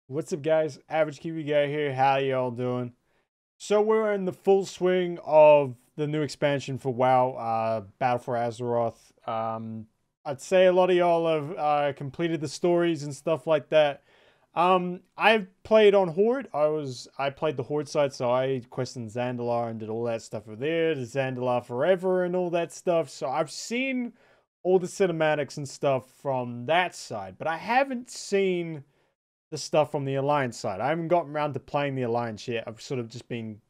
What's up, guys? Average Kiwi Guy here. How y'all doing? So we're in the full swing of the new expansion for WoW, Battle for Azeroth. I'd say a lot of y'all have completed the stories and stuff like that. I've played on Horde. I played the Horde side, so I quested Zandalar and did all that stuff over there. The Zandalar Forever and all that stuff. So I've seen all the cinematics and stuff from that side, but I haven't seen the stuff from the Alliance side. I haven't gotten around to playing the Alliance yet. I've sort of just been,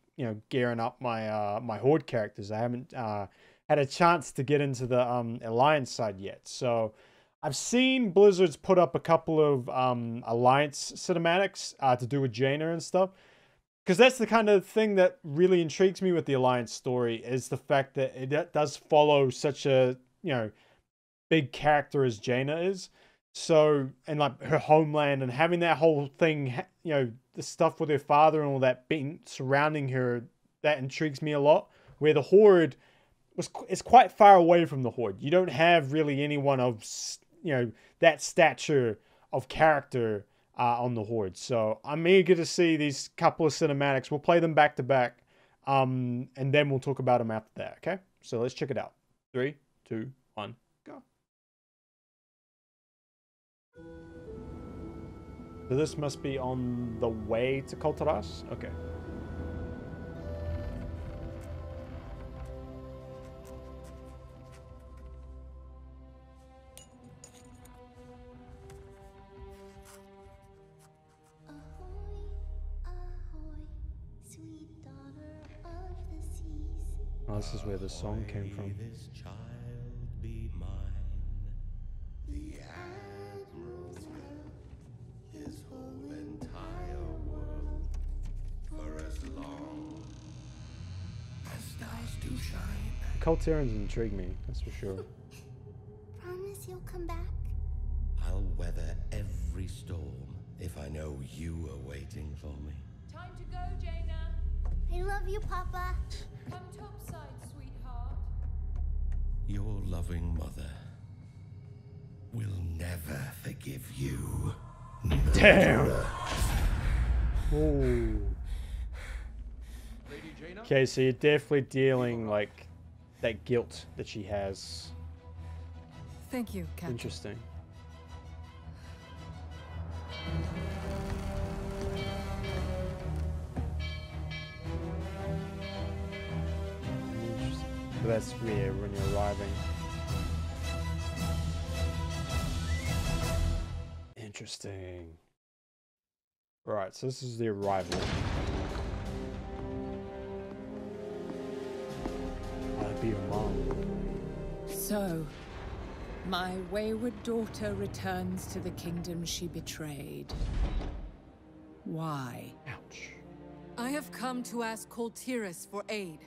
gearing up my my Horde characters. I haven't had a chance to get into the Alliance side yet. So I've seen Blizzard's put up a couple of Alliance cinematics to do with Jaina and stuff. Because that's the kind of thing that really intrigues me with the Alliance story, is the fact that it does follow such a, big character as Jaina is. So, and like her homeland and having that whole thing, the stuff with her father and all that being surrounding her, that intrigues me a lot. Where the Horde is quite far away from the Horde. You don't have really anyone of, that stature of character on the Horde. So I'm eager to see these couple of cinematics. We'll play them back to back, and then we'll talk about them after that. Okay, so let's check it out. 3, 2, 1, go. So this must be on the way to Kul Tiras? Okay. Oh, this is where the song came from. This child be mine. The Admiral's his whole entire world, for as long as stars do shine. Kul Tiras intrigue me, that's for sure. Promise you'll come back? I'll weather every storm if I know you are waiting for me. Time to go, Jaina. I love you, Papa. Come topside, sweetheart. Your loving mother will never forgive you. Damn. Ooh. Okay, so you're definitely dealing like that guilt that she has. Thank you, Captain. Interesting. So that's where when you're arriving. Interesting. Right, so this is the arrival. That'd be your mom. So, my wayward daughter returns to the kingdom she betrayed. Why? Ouch. I have come to ask Kul Tiras for aid.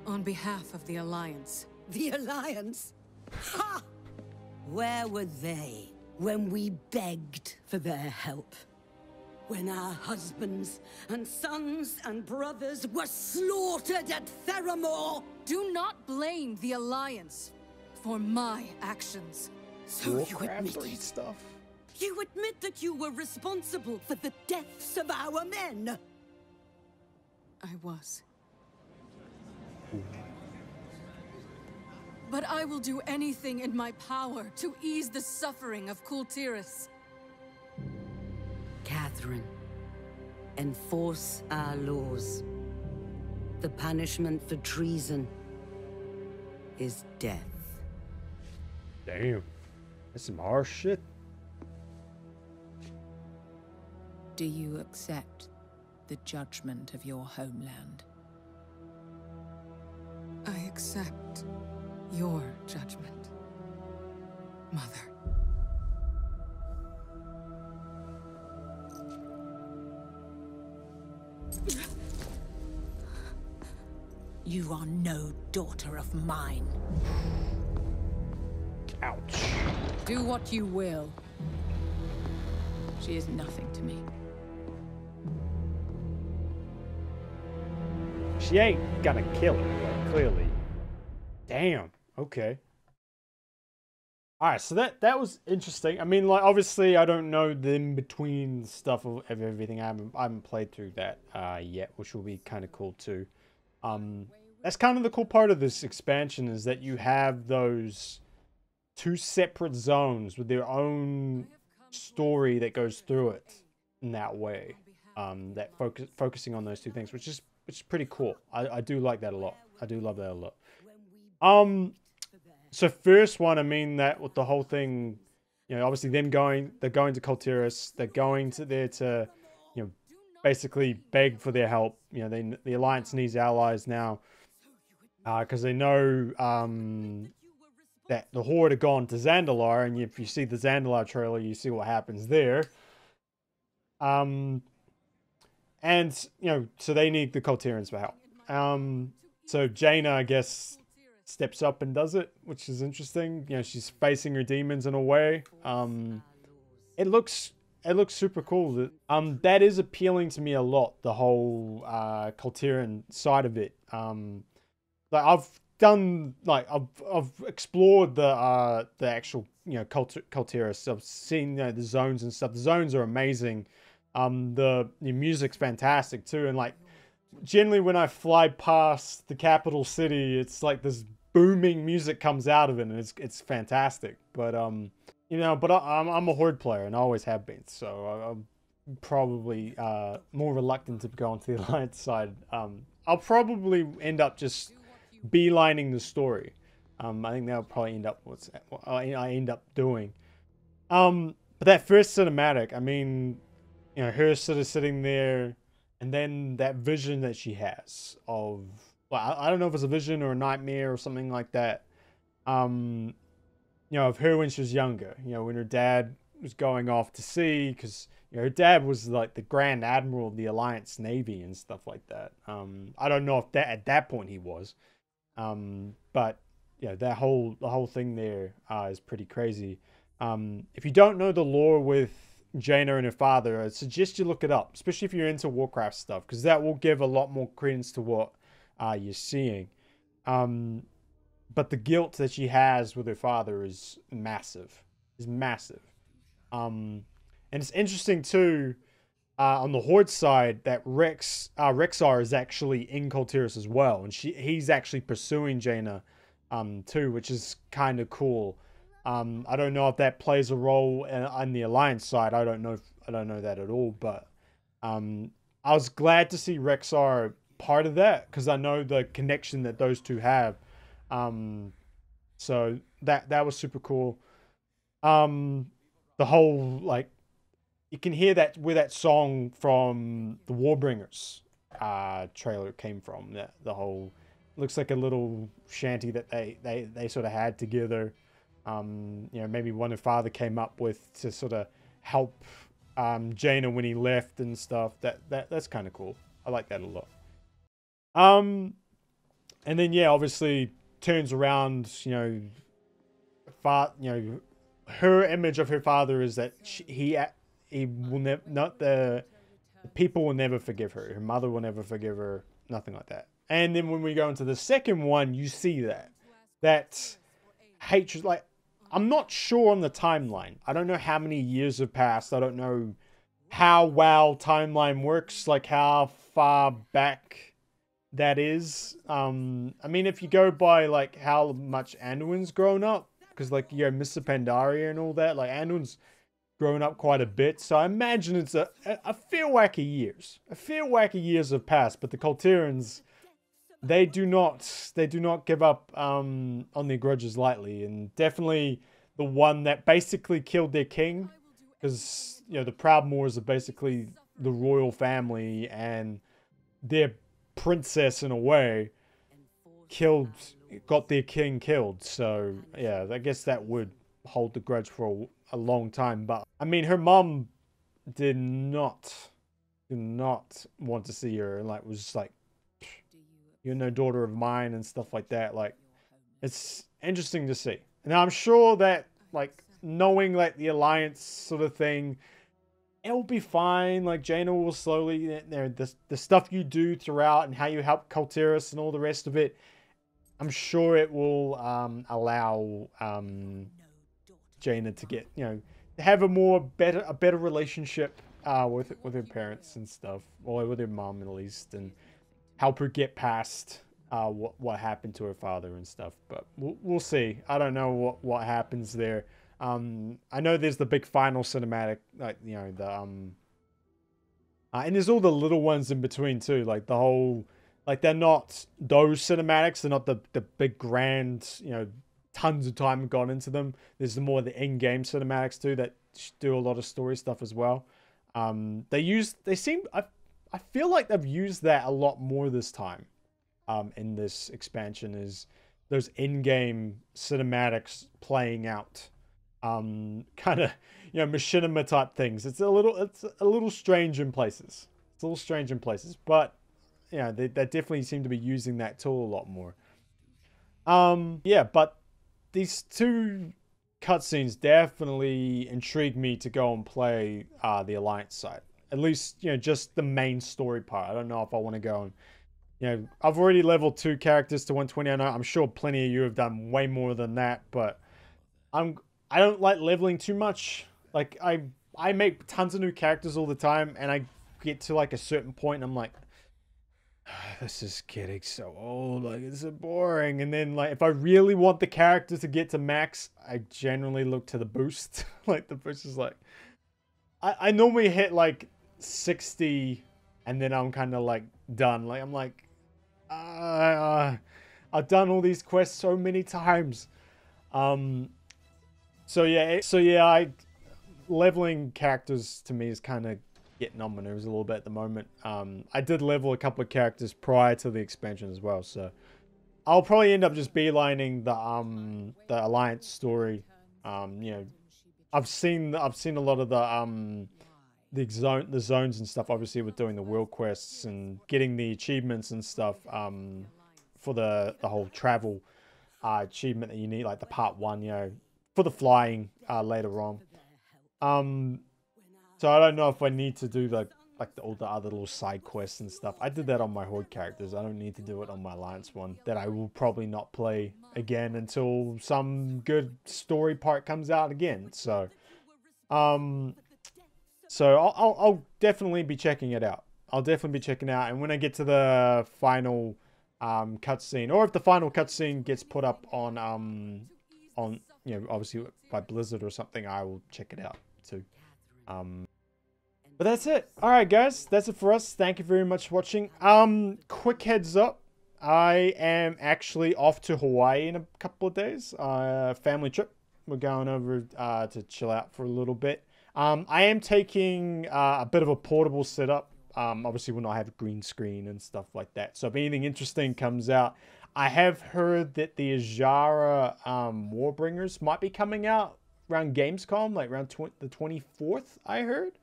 On behalf of the Alliance. The Alliance? Ha! Where were they when we begged for their help? When our husbands and sons and brothers were slaughtered at Theramore? Do not blame the Alliance for my actions. So you Warcraft admit it. stuff. You admit that you were responsible for the deaths of our men? I was. But I will do anything in my power to ease the suffering of Kul Tiras. Catherine, enforce our laws. The punishment for treason is death. Damn. That's some harsh shit. Do you accept the judgment of your homeland? I accept your judgment, Mother. You are no daughter of mine. Ouch. Do what you will. She is nothing to me. She ain't gonna kill him, like, clearly. Damn. Okay. All right, so that was interesting. I mean, like, obviously, I don't know the in between stuff of everything. I haven't played through that yet, which will be kind of cool too. That's kind of the cool part of this expansion is that you have those two separate zones with their own story that goes through it in that way. That focusing on those two things, which is pretty cool. I do like that a lot. I do love that a lot. So first one, I mean that with the whole thing, you know, obviously they're going to Kul Tiras. They're going to there to, you know, basically beg for their help. You know, the Alliance needs allies now, because they know that the Horde are gone to Zandalar, and if you see the Zandalar trailer, you see what happens there. And you know, so they need the Kul Tirans for help. So Jaina, I guess, steps up and does it, which is interesting. You know, she's facing her demons in a way. It looks super cool. That is appealing to me a lot, the whole Kul Tiran side of it. Like I've explored the actual, you know, Kul Tiras. I've seen, you know, the zones and stuff. The zones are amazing. The music's fantastic too, and like generally when I fly past the capital city, it's like this booming music comes out of it, and it's fantastic. But you know, but I'm a Horde player, and I always have been, so I'm probably more reluctant to go onto the Alliance side. I'll probably end up just beelining the story. I think that'll probably end up what I end up doing. But that first cinematic, I mean, you know, her sort of sitting there, and then that vision that she has of, well, I don't know if it's a vision or a nightmare or something like that. You know, of her when she was younger. You know, when her dad was going off to sea, because, you know, her dad was like the Grand Admiral of the Alliance Navy and stuff like that. I don't know if that at that point he was, but yeah, the whole thing there is pretty crazy. If you don't know the lore with Jaina and her father, I suggest you look it up, especially if you're into Warcraft stuff, because that will give a lot more credence to what you're seeing. But the guilt that she has with her father is massive. And it's interesting too, on the Horde side, that Rexar is actually in Kul Tiras as well, and he's actually pursuing Jaina too, which is kind of cool. I don't know if that plays a role on the Alliance side. I don't know that at all, but I was glad to see Rexar part of that, because I know the connection that those two have. So that was super cool. The whole, like, you can hear that where that song from the Warbringers trailer came from. The whole, looks like a little shanty that they sort of had together. You know, maybe one her father came up with to sort of help Jaina when he left and stuff. That's kind of cool. I like that a lot. And then yeah, obviously turns around. You know, her image of her father is that he will never, not the people will never forgive her. Her mother will never forgive her. Nothing like that. And then when we go into the second one, you see that hatred. Like, I'm not sure on the timeline. I don't know how many years have passed. I don't know how WoW timeline works, like how far back that is. I mean, if you go by like how much Anduin's grown up, because like, you know, Mr. Pandaria and all that, like Anduin's grown up quite a bit. So I imagine it's a fair whack of years. A fair whack of years have passed, but the Kul Tirans, they do not give up on their grudges lightly, and definitely the one that basically killed their king, because, you know, the Proudmoores are basically the royal family, and their princess in a way got their king killed. So yeah, I guess that would hold the grudge for a long time. But I mean, her mom did not want to see her, and like was just like, you're no daughter of mine and stuff like that. Like, it's interesting to see. And I'm sure that, like, knowing like the Alliance sort of thing, it'll be fine. Like, Jaina will slowly, you know, the stuff you do throughout and how you help Kul Tiras and all the rest of it, I'm sure it will allow Jaina to get, you know, have a better relationship with her parents and stuff, or with her mom at least, and help her get past what happened to her father and stuff. But we'll see. I don't know what happens there. I know there's the big final cinematic, like, you know, the and there's all the little ones in between too, like the whole, like, they're not those cinematics, they're not the big grand, you know, tons of time gone into them. There's more the in-game cinematics too that do a lot of story stuff as well. I feel like they've used that a lot more this time in this expansion, is those in-game cinematics playing out, kind of, you know, machinima type things. It's a little strange in places. It's a little strange in places, but you know, they definitely seem to be using that tool a lot more. Yeah, but these two cutscenes definitely intrigued me to go and play the Alliance side. At least, you know, just the main story part. I don't know if I want to go and, you know, I've already leveled 2 characters to 120. I know, I'm sure plenty of you have done way more than that, but I don't like leveling too much. Like, I make tons of new characters all the time, and I get to like a certain point and I'm like, this is getting so old, like, it's so boring. And then, like, if I really want the character to get to max, I generally look to the boost. Like, the boost is like, I normally hit like 60 and then I'm kind of like done. Like, I'm like, I've done all these quests so many times. So yeah, leveling characters to me is kind of getting on my nerves a little bit at the moment. I did level a couple of characters prior to the expansion as well, so I'll probably end up just beelining the Alliance story. You know, I've seen a lot of the zones and stuff. Obviously, with doing the world quests and getting the achievements and stuff. For the whole travel achievement that you need, like the part 1, you know, for the flying later on. So I don't know if I need to do all the other little side quests and stuff. I did that on my Horde characters. I don't need to do it on my Alliance one, that I will probably not play again until some good story part comes out again. So, I'll definitely be checking it out. I'll definitely be checking it out. And when I get to the final cutscene, or if the final cutscene gets put up on you know, obviously by Blizzard or something, I will check it out too. But that's it. Alright guys, that's it for us. Thank you very much for watching. Quick heads up, I am actually off to Hawaii in a couple of days. Family trip. We're going over to chill out for a little bit. I am taking a bit of a portable setup. Obviously we'll not have a green screen and stuff like that. So if anything interesting comes out, I have heard that the Azara Warbringers might be coming out around Gamescom, like around the 24th, I heard.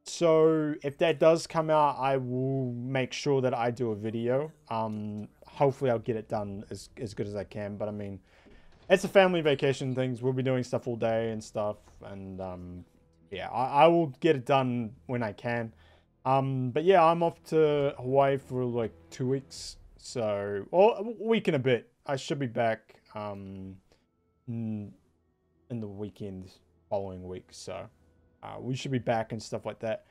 So if that does come out, I will make sure that I do a video. Hopefully I'll get it done as good as I can. But I mean, it's a family vacation things. We'll be doing stuff all day and stuff. And yeah, I will get it done when I can. But yeah, I'm off to Hawaii for like 2 weeks. So, or a week and a bit. I should be back in the weekend following week. So we should be back and stuff like that.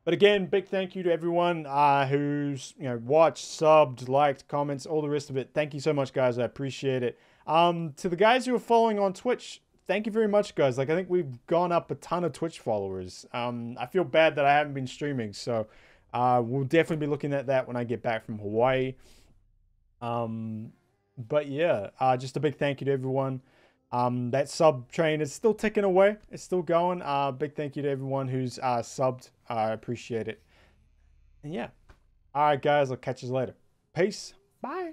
But again, big thank you to everyone who's, you know, watched, subbed, liked, comments, all the rest of it. Thank you so much, guys. I appreciate it. To the guys who are following on Twitch, thank you very much, guys. Like, I think we've gone up a ton of Twitch followers. I feel bad that I haven't been streaming, so we'll definitely be looking at that when I get back from Hawaii. But yeah, just a big thank you to everyone. That sub train is still ticking away. It's still going. Big thank you to everyone who's subbed. I appreciate it. And yeah. All right, guys. I'll catch you later. Peace. Bye.